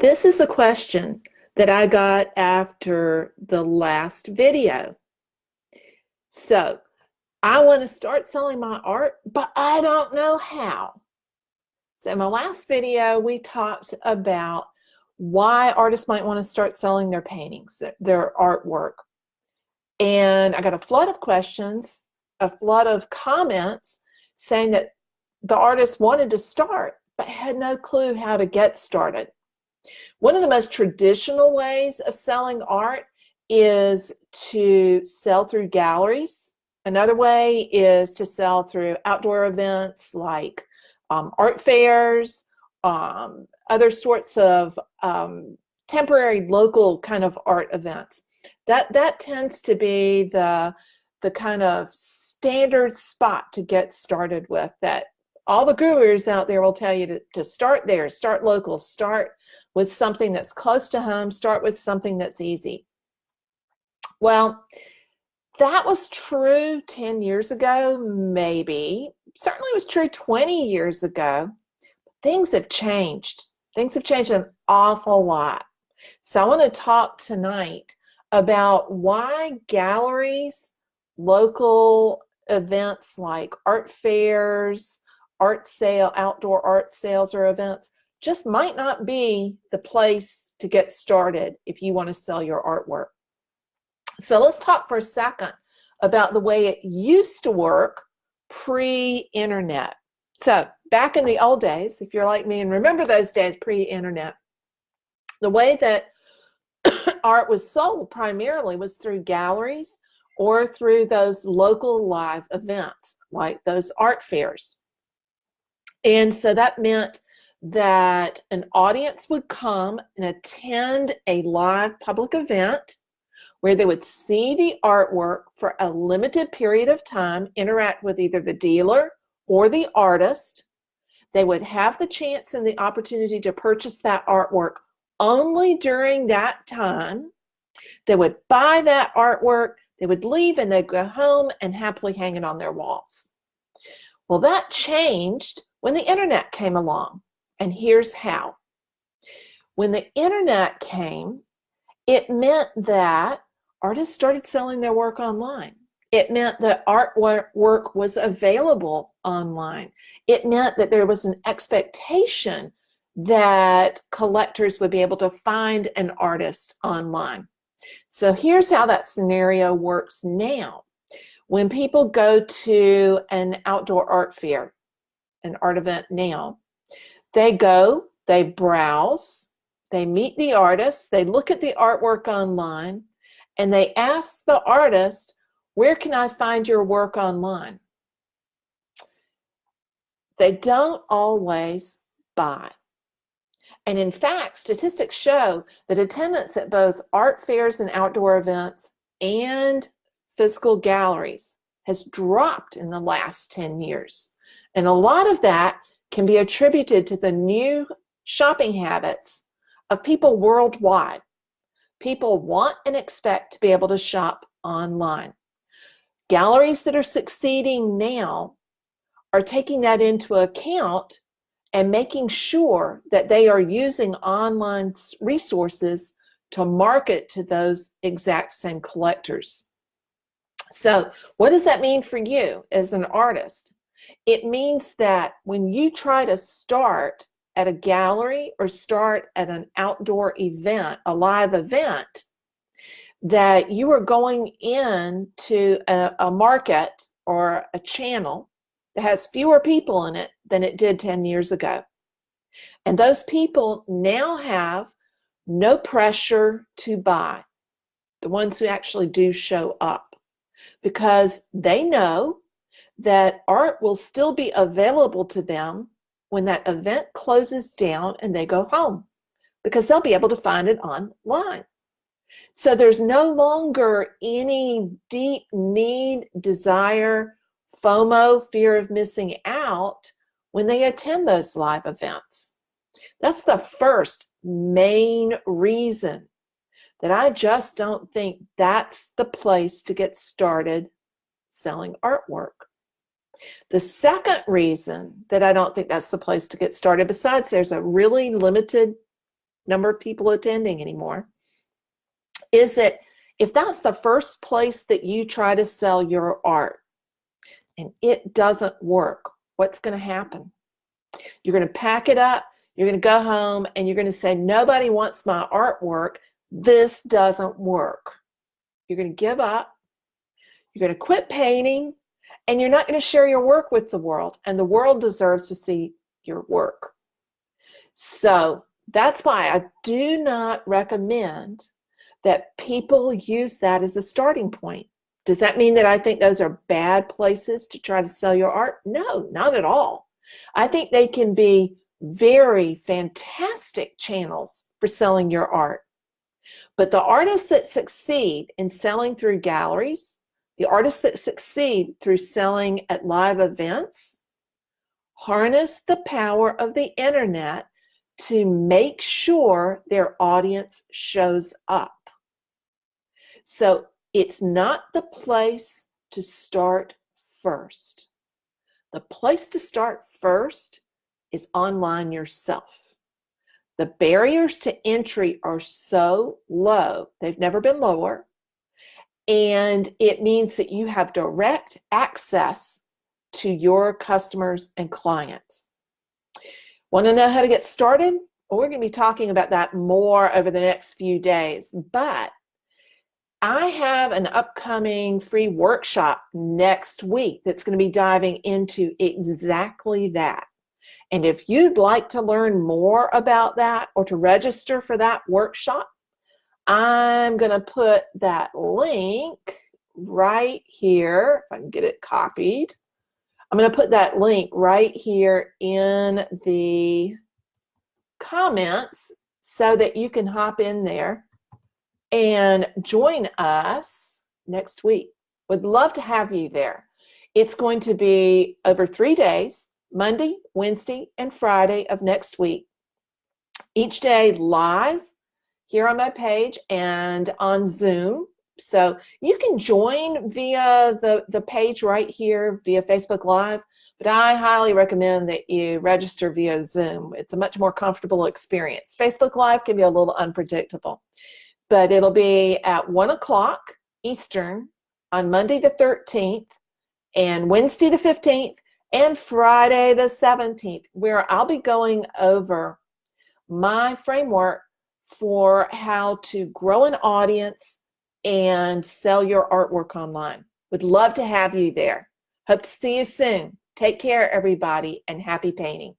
This is the question that I got after the last video. So I want to start selling my art, but I don't know how. So in my last video, we talked about why artists might want to start selling their paintings, their artwork. And I got a flood of questions, a flood of comments saying that the artist wanted to start, but had no clue how to get started. One of the most traditional ways of selling art is to sell through galleries. Another way is to sell through outdoor events like art fairs, other sorts of temporary local kind of art events. That tends to be the kind of standard spot to get started with, that all the gurus out there will tell you to start there, start local, start with something that's close to home, start with something that's easy. Well, that was true 10 years ago, maybe. Certainly was true 20 years ago. Things have changed. Things have changed an awful lot. So I want to talk tonight about why galleries, local events like art fairs, outdoor art sales or events just might not be the place to get started if you want to sell your artwork. So let's talk for a second about the way it used to work pre-internet. So back in the old days, if you're like me and remember those days pre-internet, the way that art was sold primarily was through galleries or through those local live events like those art fairs. And so that meant that an audience would come and attend a live public event where they would see the artwork for a limited period of time, interact with either the dealer or the artist. They would have the chance and the opportunity to purchase that artwork only during that time. They would buy that artwork, they would leave, and they'd go home and happily hang it on their walls. Well, that changed when the internet came along, and here's how. When the internet came, it meant that artists started selling their work online. It meant that artwork was available online. It meant that there was an expectation that collectors would be able to find an artist online. So here's how that scenario works now. When people go to an outdoor art fair, an art event now, they go, they browse, they meet the artist, they look at the artwork online, and they ask the artist, where can I find your work online? They don't always buy. And in fact, statistics show that attendance at both art fairs and outdoor events and physical galleries has dropped in the last 10 years. And a lot of that can be attributed to the new shopping habits of people worldwide. People want and expect to be able to shop online. Galleries that are succeeding now are taking that into account and making sure that they are using online resources to market to those exact same collectors. So what does that mean for you as an artist? It means that when you try to start at a gallery or start at an outdoor event, a live event, that you are going into a market or a channel that has fewer people in it than it did 10 years ago. And those people now have no pressure to buy, the ones who actually do show up, because they know that art will still be available to them when that event closes down and they go home, because they'll be able to find it online. So there's no longer any deep need, desire, FOMO, fear of missing out, when they attend those live events. That's the first main reason that I just don't think that's the place to get started selling artwork. The second reason that I don't think that's the place to get started, besides there's a really limited number of people attending anymore, is that if that's the first place that you try to sell your art and it doesn't work, what's going to happen? You're going to pack it up, you're going to go home, and you're going to say, nobody wants my artwork. This doesn't work. You're going to give up, you're going to quit painting, and you're not going to share your work with the world, and the world deserves to see your work. So that's why I do not recommend that people use that as a starting point. Does that mean that I think those are bad places to try to sell your art? No, not at all. I think they can be very fantastic channels for selling your art. But the artists that succeed in selling through galleries, the artists that succeed through selling at live events, harness the power of the internet to make sure their audience shows up. So it's not the place to start first. The place to start first is online yourself. The barriers to entry are so low, they've never been lower, and it means that you have direct access to your customers and clients. Want to know how to get started? Well, we're going to be talking about that more over the next few days, but I have an upcoming free workshop next week that's going to be diving into exactly that. And if you'd like to learn more about that or to register for that workshop, I'm going to put that link right here, if I can get it copied. I'm going to put that link right here in the comments so that you can hop in there and join us next week. Would love to have you there. It's going to be over 3 days, Monday, Wednesday, and Friday of next week. Each day live here on my page and on Zoom. So you can join via the page right here via Facebook Live, but I highly recommend that you register via Zoom. It's a much more comfortable experience. Facebook Live can be a little unpredictable. But it'll be at 1 o'clock Eastern on Monday the 13th and Wednesday the 15th and Friday the 17th, where I'll be going over my framework for how to grow an audience and sell your artwork online. Would love to have you there. Hope to see you soon. Take care, everybody, and happy painting.